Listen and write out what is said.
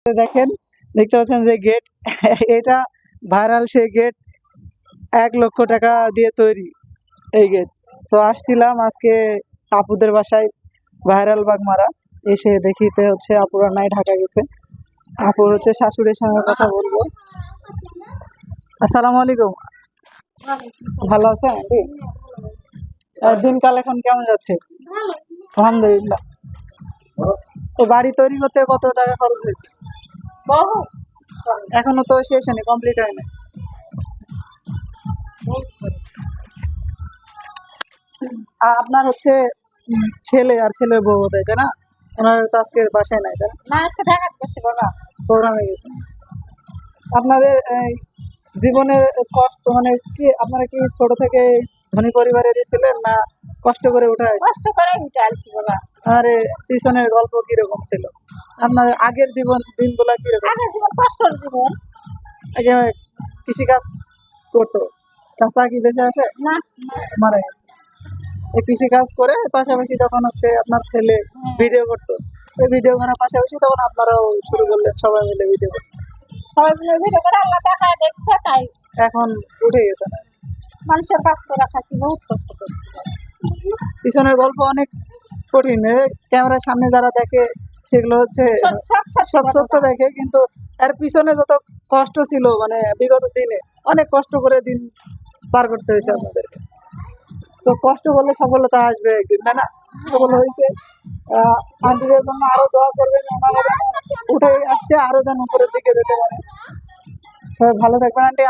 দেখেন, দেখতে পাচ্ছেন যে গেট এটা ভাইরাল সেই গেট 1,00,000 টাকা দিয়ে তৈরি এই গেট। তো আসছিলাম আজকে আপুদের বাসায় ভাইরাল বাগমারা, এসে দেখিতে হচ্ছে আপুরা নাই ঢাকা গেছে। আপুর হচ্ছে শাশুড়ির সঙ্গে কথা বলবো। আসসালামু আলাইকুম, ভালো আছেন আন্টি? দিনকাল এখন কেমন যাচ্ছে? আলহামদুলিল্লাহ। তো বাড়ি তৈরি করতে কত টাকা খরচ হয়েছে? এখনো তো শেষ হয়নি, কমপ্লিট হয়নি। আর আপনার হচ্ছে ছেলে আর ছেলের বউ বোধ হয়, তাই না? ওনার তো আজকে বাসায় নাই, তাই না? আজকে ঢাকা গেছে বাবা। প্রোগ্রামে গেছে। আপনাদের জীবনের কষ্ট মানে কি, আপনারা কি ছোট থেকে ধনী পরিবারেরই ছিলেন, না কষ্ট করে উঠে আসছেন? কষ্ট করে উঠে আসছি বাবা। আর পিছনের গল্প কিরকম ছিল? আপনার আগের দিনগুলা কিরকম? আগের জীবন কষ্টের জীবন। এই যে কৃষিকাজ করতো, চাচা কি বেঁচে আছে? না, মারা গেছে। এই কৃষিকাজ করে পাশাপাশি তখন হচ্ছে আপনার ছেলে ভিডিও করতো, এই ভিডিও করার পাশাপাশি তখন আপনারাও শুরু করলেন সবাই মিলে ভিডিও করতে। সবাই মিলে ভিডিও করে আল্লাহ টাকা দেখছে তাই এখন উঠে গেছে না? মানুষের কাজ করে খাচ্ছি, বহুত কষ্ট করছি। পিছনের গল্প অনেক কঠিন। ক্যামেরার সামনে যারা দেখে সেগুলো হচ্ছে সব সত্য দেখে, কিন্তু এর পিছনে যত কষ্ট ছিল মানে বিগত দিনে অনেক কষ্ট করে দিন পার করতে হয়েছে আপনাদেরকে। তো কষ্ট করলে সফলতা আসবে একদিন, তাই না? সফল হয়েছে। আন্টিদের জন্য আরো দোয়া করবেন, ওনারা যেন উঠে আসছে আরো যেন উপরের দিকে যেতে পারে। সবাই ভালো থাকবেন আন্টি।